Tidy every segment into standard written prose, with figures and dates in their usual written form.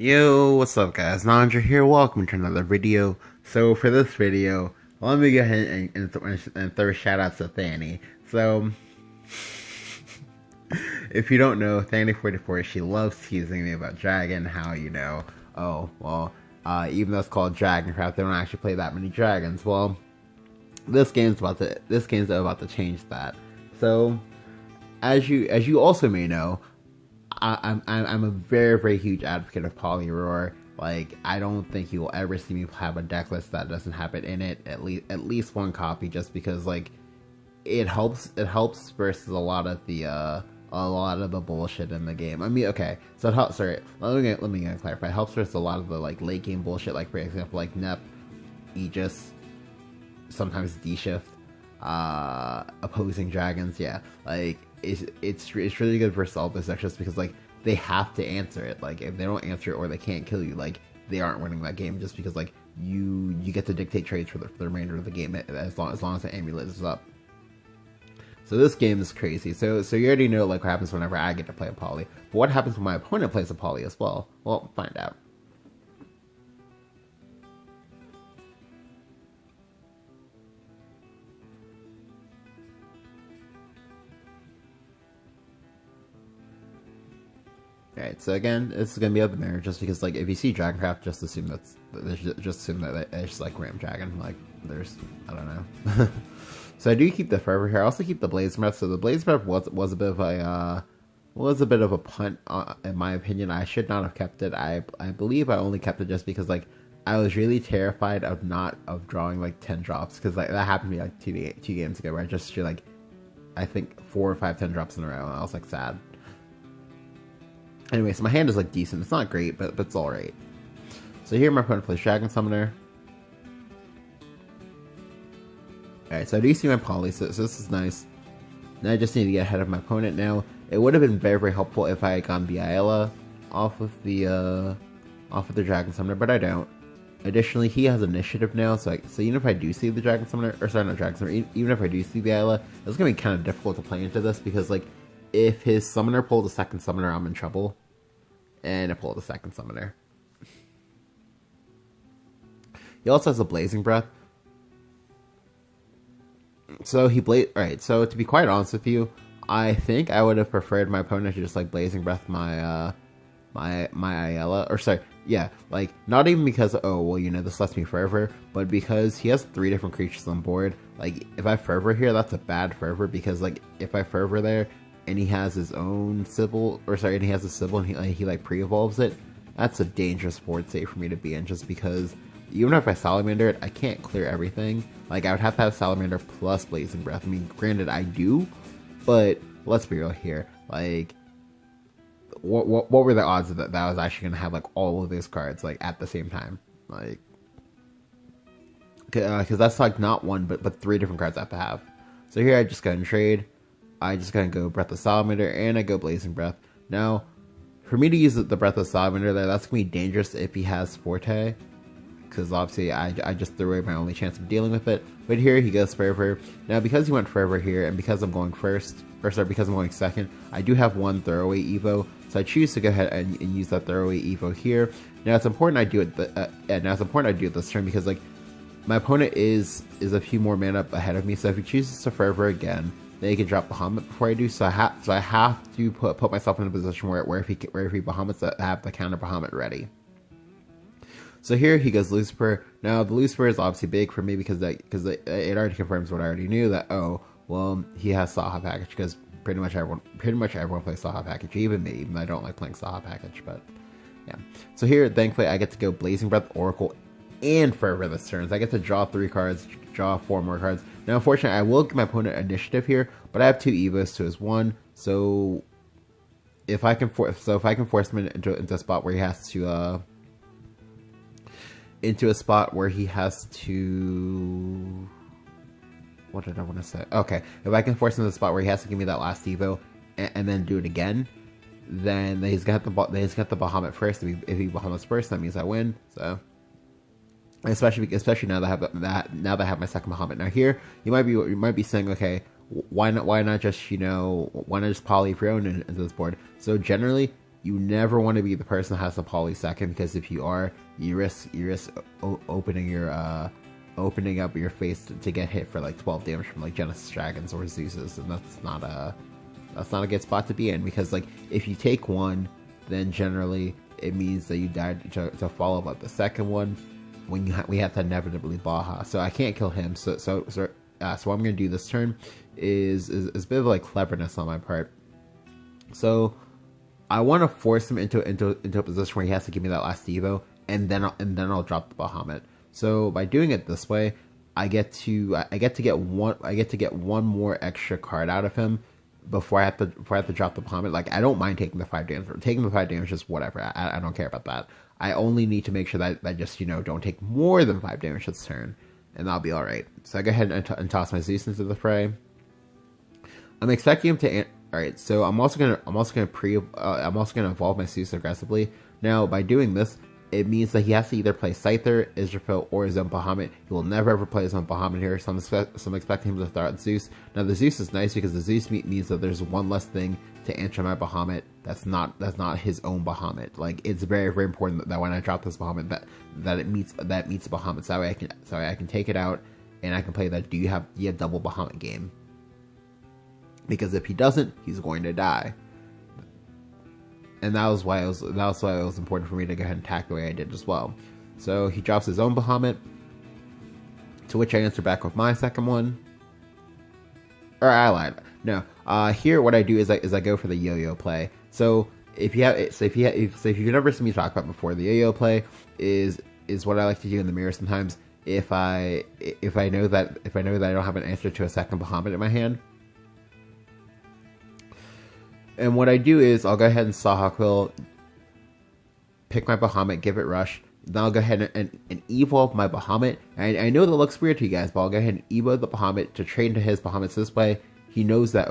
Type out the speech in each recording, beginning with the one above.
Yo, what's up guys? Nandra here, welcome to another video. So for this video, let me go ahead and throw shout outs to Fanny. So, if you don't know, Fanny44, she loves teasing me about Dragon, how, even though it's called DRAGONcraft, they don't actually play that many dragons. Well, this game's about to change that. So, as you also may know, I'm a very huge advocate of Polyroar. Like, I don't think you will ever see me have a deck list that doesn't have it in it, at least one copy, just because like it helps versus a lot of the bullshit in the game. I mean, okay, so it helps. Sorry, let me clarify. It helps versus a lot of the like late game bullshit, like for example, like Nep, Aegis, sometimes D-Shift, opposing dragons. Yeah, like it's really good versus all this decks just because like they have to answer it. Like if they don't answer it or they can't kill you, like they aren't winning that game, just because like you get to dictate trades for the remainder of the game as long as the amulet is up. So this game is crazy. So you already know like what happens whenever I get to play a poly. But what happens when my opponent plays a poly as well? Well, find out. Alright, so again, this is gonna be out the mirror, just because like if you see DRAGONcraft, just assume that it's like Ram Dragon. Like there's, I don't know. So I do keep the Fervor here. I also keep the Blazing Breath. So the Blazing Breath was a bit of a punt, in my opinion. I should not have kept it. I believe I only kept it just because like I was really terrified of drawing like 10 drops, because like that happened to me like two games ago where I just drew like I think 4 or 5 10 drops in a row, and I was like sad. Anyway, so my hand is like decent. It's not great, but it's alright. So here my opponent plays Dragon Summoner. Alright, so I do see my poly, so this is nice. Now I just need to get ahead of my opponent now. It would have been very helpful if I had gotten the Ayala off of the Dragon Summoner, but I don't. Additionally, he has initiative now, so even if I do see the Dragon Summoner, or sorry, not Dragon Summoner, even if I do see the Ayala, it's gonna be kind of difficult to play into this, because like if his summoner pulled a second summoner, I'm in trouble. And I pulled a second summoner. He also has a Blazing Breath. So Alright, so to be quite honest with you, I think I would have preferred my opponent to just like Blazing Breath my Ayala. Or sorry, yeah, like not even because this lets me Fervor, but because he has 3 different creatures on board. Like if I Fervor here, that's a bad Fervor, because like if I Fervor there and he has his own Sybil, and he has a Sybil and he like pre-evolves it, that's a dangerous board state for me to be in, just because even if I Salamander it, I can't clear everything. Like I would have to have Salamander plus Blazing Breath. I mean, granted I do, but let's be real here. Like, what were the odds that I was actually gonna have like all of these cards like at the same time? Like, because that's like not one but 3 different cards I have to have. So here I just go and trade. I just gonna go Breath of Salamander, and I go Blazing Breath. Now, for me to use the Breath of Salamander there, that's gonna be dangerous if he has Forte, because obviously I just threw away my only chance of dealing with it. But here he goes Fervor. Now because he went Fervor here, and because I'm going because I'm going second, I do have 1 throwaway Evo, so I choose to go ahead and use that throwaway Evo here. Now it's important I do it. This turn, because like my opponent is a few more mana up ahead of me. So if he chooses to Fervor again, then he can drop Bahamut before I do. So I have to put myself in a position where if he Bahamuts, I have the counter Bahamut ready. So here he goes Lucifer. Now the Lucifer is obviously big for me because it already confirms what I already knew, that he has Saha Package, because pretty much everyone plays Saha Package, even me. Even I don't like playing Saha Package, but yeah. So here thankfully I get to go Blazing Breath, Oracle, and Fervor this turn. So I get to draw 3 cards, draw 4 more cards. Now unfortunately I will give my opponent initiative here, but I have 2 Evos to his 1. So if I can force him into a spot where he has to what did I want to say? Okay, if I can force him to the spot where he has to give me that last Evo and then do it again, then he's got the Bahamut first. If he Bahamuts first, that means I win. So especially now that I have my second Bahamut. Now here you might be saying, okay, why not just poly your own into this board? So generally you never want to be the person that has the poly second, because if you are, you risk opening up your face to get hit for like 12 damage from like Genesis Dragons or Zeuses, and that's not a good spot to be in, because like if you take one, then generally it means that you died to follow up the second one when we have to inevitably Baja. So I can't kill him. So what I'm gonna do this turn is a bit of like cleverness on my part. So I want to force him into a position where he has to give me that last Evo, and then I'll drop the Bahamut. So by doing it this way, I get to get one more extra card out of him before I have to drop the Bahamut. Like, I don't mind taking the 5 damage. Taking the 5 damage is whatever. I don't care about that. I only need to make sure that I just, don't take more than 5 damage this turn, and I'll be all right. So I go ahead and toss my Zeus into the fray. I'm expecting him to. All right. So I'm also gonna evolve my Zeus aggressively. Now, by doing this, it means that he has to either play Scyther, Israfil, or his own Bahamut. He will never ever play his own Bahamut here, so I'm expecting him to throw out Zeus. Now, the Zeus is nice because the Zeus means that there's one less thing to answer my Bahamut that's not his own Bahamut. Like, it's very, very important that when I drop this Bahamut, that meets the Bahamut. So that way I can take it out, and I can play that do you have double Bahamut game. Because if he doesn't, he's going to die. And that was why it was important for me to go ahead and attack the way I did as well. So he drops his own Bahamut, to which I answer back with my second one. Or I lied. No. Here what I do is I go for the yo-yo play. So if you've never seen me talk about before, the yo-yo play is what I like to do in the mirror sometimes. If I know that I don't have an answer to a second Bahamut in my hand. And what I do is I'll go ahead and Saw Quill, pick my Bahamut, give it Rush. Then I'll go ahead and evolve my Bahamut. And I know that looks weird to you guys, but I'll go ahead and evolve the Bahamut to trade into his Bahamuts this way. He knows that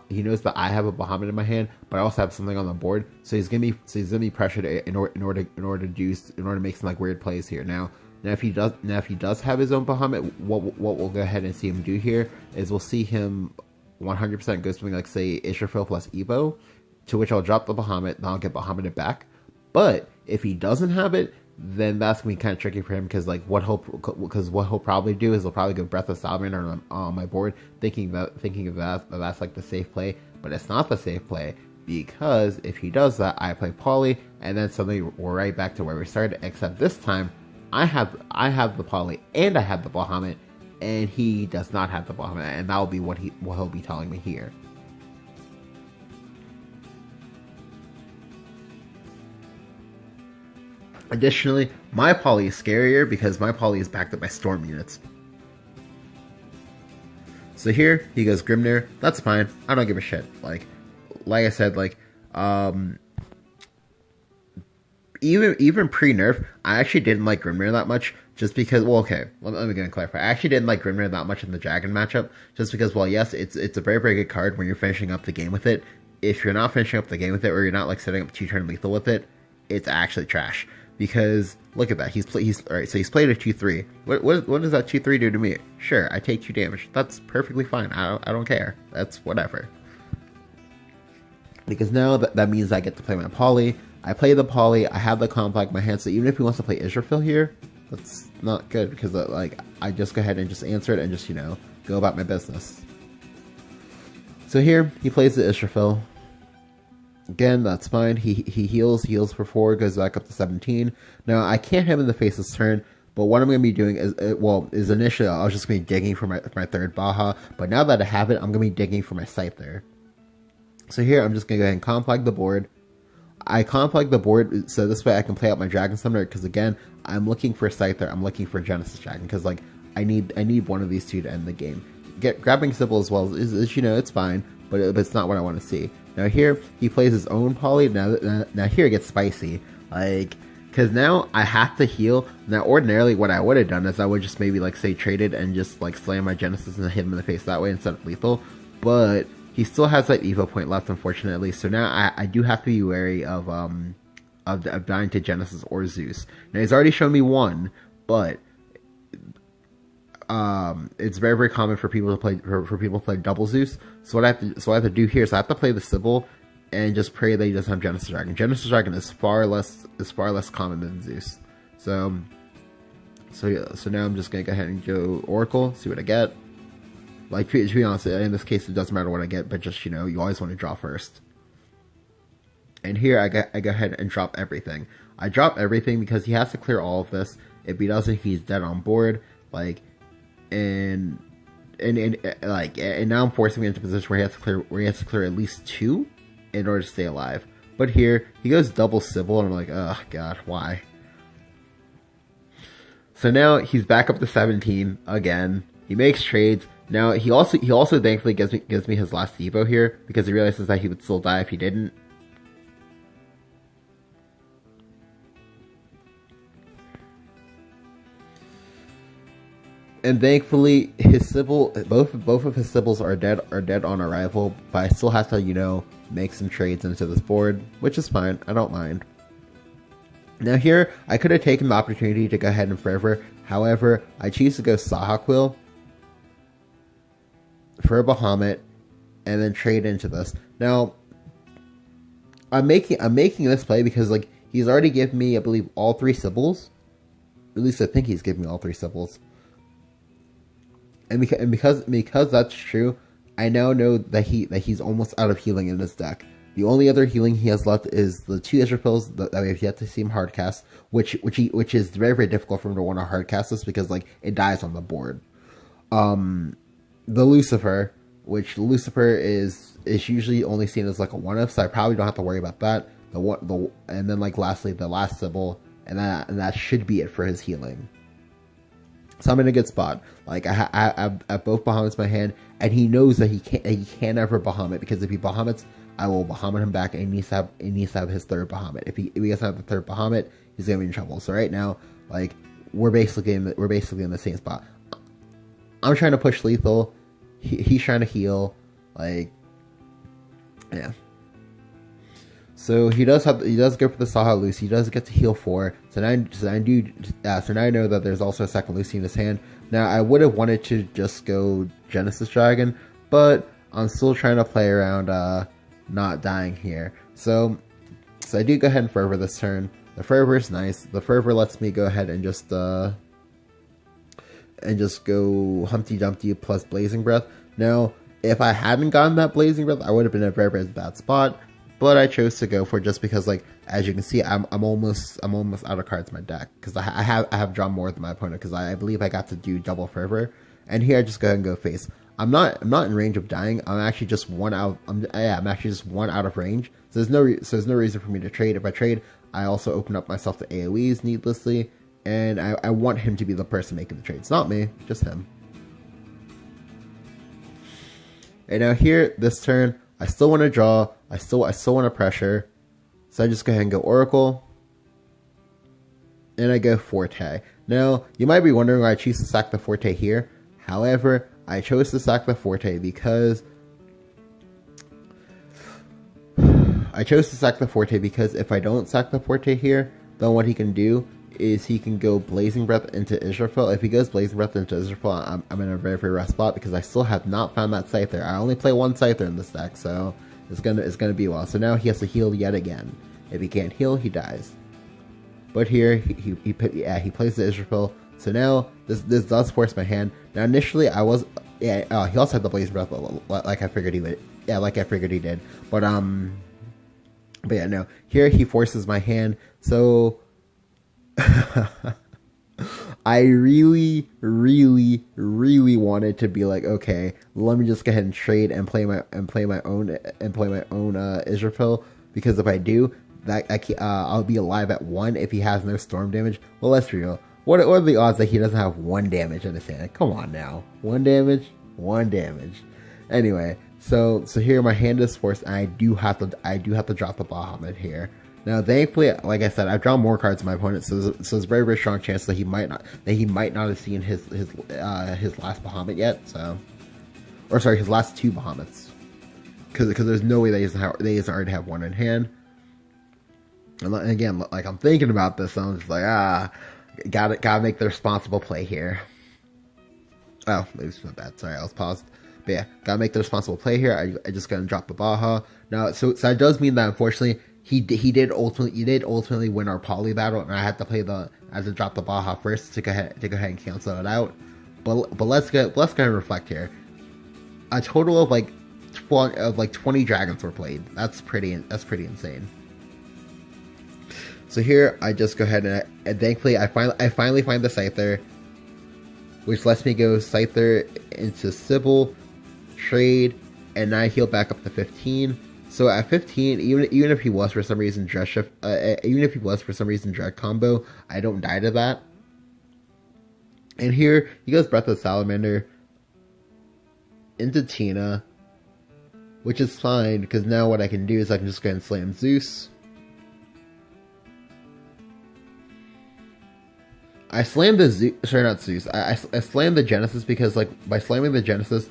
he knows that I have a Bahamut in my hand, but I also have something on the board. So he's gonna be pressured in order to make some like weird plays here. Now if he does have his own Bahamut, what we'll go ahead and see him do here is we'll see him 100% go something like, say, Israfil plus Evo, to which I'll drop the Bahamut, and I'll get Bahamuted back. But if he doesn't have it, then that's gonna be kind of tricky for him, because like what he'll probably do is he'll probably go Breath of Salamander on my board, thinking of that's like the safe play, but it's not the safe play, because if he does that, I play Poly, and then suddenly we're right back to where we started. Except this time, I have the Poly and I have the Bahamut, and he does not have the Bahamut, and that will be what he'll be telling me here. Additionally, my Poly is scarier because my Poly is backed up by Storm units. So here he goes Grimnir. That's fine. I don't give a shit. Like I said, even pre-nerf, I actually didn't like Grimnir that much, just because, well, okay, let me go and clarify. I actually didn't like Grimnir that much in the Dragon matchup, just because, well, yes, it's a very, very good card when you're finishing up the game with it. If you're not finishing up the game with it, or you're not like setting up 2-turn lethal with it, it's actually trash. Because look at that, he's all right. So he's played a 2/3. What does that 2/3 do to me? Sure, I take 2 damage. That's perfectly fine. I don't care. That's whatever. Because now that means I get to play my Poly. I play the Poly. I have the Complag in my hand. So even if he wants to play Israfil here, that's not good, because I just go ahead and just answer it and just go about my business. So here he plays the Israfil. Again, that's fine. He heals for 4, goes back up to 17. Now, I can't hit him in the face this turn, but what I'm going to be doing is initially I was just going to be digging for my third Baja, but now that I have it, I'm going to be digging for my Scyther. So here, I'm just going to go ahead and Complag the board. I Complag the board so this way I can play out my Dragon Summoner, because again, I'm looking for Scyther, I'm looking for Genesis Dragon, because like, I need one of these two to end the game. Grabbing Sybil as well is it's fine, but it's not what I want to see. Now here, he plays his own Poly. Now here it gets spicy. Like, because now I have to heal. Now ordinarily what I would have done is I would just maybe like say traded and just like slam my Genesis and hit him in the face that way instead of lethal. But he still has that Evo point left, unfortunately. So now I do have to be wary of dying to Genesis or Zeus. Now he's already shown me one, but it's very, very common for people to play double Zeus. So what I have to do here is I have to play the Sybil and just pray that he doesn't have Genesis Dragon. Genesis Dragon is far less common than Zeus. So now I'm just gonna go ahead and go Oracle, see what I get. Like, to be honest, in this case, it doesn't matter what I get, but just, you know, you always want to draw first. And here I go ahead and drop everything. I drop everything because he has to clear all of this. If he doesn't, he's dead on board. Like, and now I'm forcing him into a position where he has to clear at least 2 in order to stay alive. But here he goes double Sybil, and I'm like, oh god, why? So now he's back up to 17 again. He makes trades. Now he also thankfully gives me his last depot here because he realizes that he would still die if he didn't. And thankfully, his Sybil, both of his Sybils are dead on arrival. But I still have to, you know, make some trades into this board, which is fine. I don't mind. Now here, I could have taken the opportunity to go ahead and Forever. However, I choose to go Sahawkwill for a Bahamut, and then trade into this. Now, I'm making this play because, like, he's already given me, I believe, all 3 Sybils. At least I think he's given me all 3 Sybils. And because that's true, I now know that he's almost out of healing in his deck. The only other healing he has left is the 2 Israfils that we have yet to see him hardcast, which is very, very difficult for him to want to hardcast this because, like, it dies on the board. The Lucifer, which Lucifer is usually only seen as like a 1-up, so I probably don't have to worry about that. And then, like, lastly, the last Sybil, and that should be it for his healing. So I'm in a good spot. Like, I have both Bahamuts in my hand, and he knows that he can't ever Bahamut, because if he Bahamuts, I will Bahamut him back, and he needs to have his 3rd Bahamut. If he doesn't have the 3rd Bahamut, he's gonna be in trouble. So right now, like, we're basically in the same spot. I'm trying to push lethal. He's trying to heal. Like, yeah. So he does go for the Saha Lucy. He does get to heal 4. So now I know that there's also a second Lucy in his hand. Now I would have wanted to just go Genesis Dragon, but I'm still trying to play around not dying here. So I do go ahead and Fervor this turn. The Fervor is nice. The Fervor lets me go ahead and just go Humpty Dumpty plus Blazing Breath. Now, if I hadn't gotten that Blazing Breath, I would have been in a very, very bad spot. But I chose to go for it just because, like, as you can see, I'm almost out of cards in my deck because I have drawn more than my opponent because I believe I got to do double Fervor, and here I just go ahead and go face. I'm not in range of dying. I'm actually just one out. I'm actually just 1 out of range. So there's no reason for me to trade. If I trade, I also open up myself to AoEs needlessly, and I want him to be the person making the trades, not me, just him. And now here, this turn, I still want to draw. I still want to pressure. So I just go ahead and go Oracle. And I go Forte. Now, you might be wondering why I choose to sack the Forte here. However, I chose to sack the Forte because if I don't sack the Forte here, then what he can do is he can go Blazing Breath into Israfil. If he goes Blazing Breath into Israfil, I'm in a very, very rough spot because I still have not found that Scyther. I only play 1 Scyther in this deck, so it's gonna be well. So now he has to heal yet again. If he can't heal, he dies. But here he plays the Israfil. So now this does force my hand. Now initially I was he also had the Blazing Breath like I figured he would. Yeah, like I figured he did. But yeah, no. Here he forces my hand. So I really, really, really wanted to be like, okay, let me just go ahead and trade and play my own Israfil, because if I do, I'll be alive at 1 if he has no storm damage. Well, let's be real. What are the odds that he doesn't have 1 damage in his hand? Come on now, 1 damage, 1 damage. Anyway, so here my hand is forced, and I do have to drop the Bahamut here. Now, thankfully, like I said, I've drawn more cards than my opponent, so there's a very, very strong chance that he might not have seen his last Bahamut yet. So, or sorry, his last 2 Bahamuts, because there's no way that he doesn't already have 1 in hand. And again, like, I'm thinking about this, so I'm just like, gotta make the responsible play here. Oh, maybe it's not bad. Sorry, I was paused. But yeah, gotta make the responsible play here. I just gonna drop the Baja. Now, so that does mean that unfortunately he did ultimately win our poly battle, and I had to drop the Baja first to go ahead and cancel it out. But let's go and reflect here. A total of like 20 dragons were played. That's pretty insane. So here I just go ahead and thankfully I finally find the Scyther, which lets me go Scyther into Sybil, trade, and now I heal back up to 15. So at 15, even if he was for some reason Dread Shift, even if he was for some reason Dread combo, I don't die to that. And here he goes Breath of Salamander into Tina, which is fine because now what I can do is I can just go and slam Zeus. I slammed the Zeus, sorry, not Zeus. I slammed the Genesis because, like, by slamming the Genesis,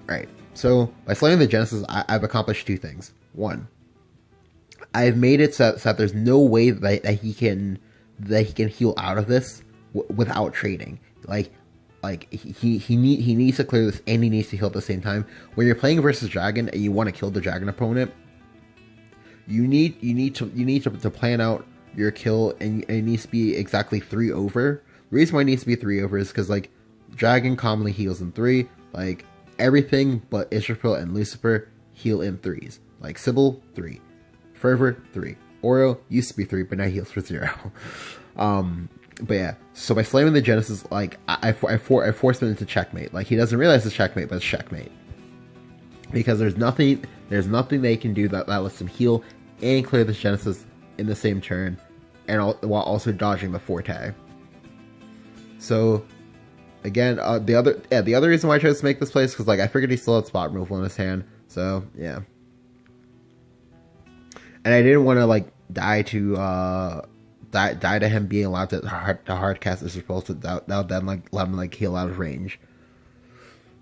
right? So by slamming the Genesis, I've accomplished two things. One, I've made it so that there's no way that he can heal out of this without trading. Like he needs to clear this and he needs to heal at the same time. When you're playing versus Dragon and you want to kill the Dragon opponent, you need to plan out your kill, and it needs to be exactly 3 over. The reason why it needs to be 3 over is because, like, Dragon commonly heals in 3. Like, everything but Israfil and Lucifer heal in 3s. Like, Sybil, 3. Fervor, 3. Oro used to be 3, but now heals for 0. But yeah, so by slamming the Genesis, like, I forced him into checkmate. Like, he doesn't realize it's checkmate, but it's checkmate. Because there's nothing they can do that lets him heal and clear this Genesis in the same turn, and while also dodging the Forte. So again, the other reason why I chose to make this play is because, like, I figured he still had spot removal in his hand. So yeah, and I didn't want to, like, die to him being allowed to hard cast his repulse. That would then, like, let him, like, heal out of range.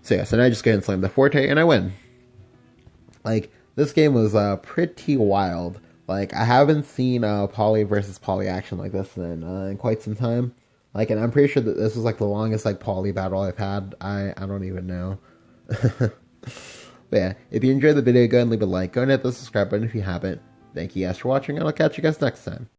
So yeah, so now I just go ahead and slam the Forte and I win. Like, this game was pretty wild. Like, I haven't seen poly versus poly action like this in quite some time. Like, and I'm pretty sure that this was, like, the longest, like, poly battle I've had. I don't even know. But yeah, if you enjoyed the video, go ahead and leave a like. Go ahead and hit the subscribe button if you haven't. Thank you guys for watching, and I'll catch you guys next time.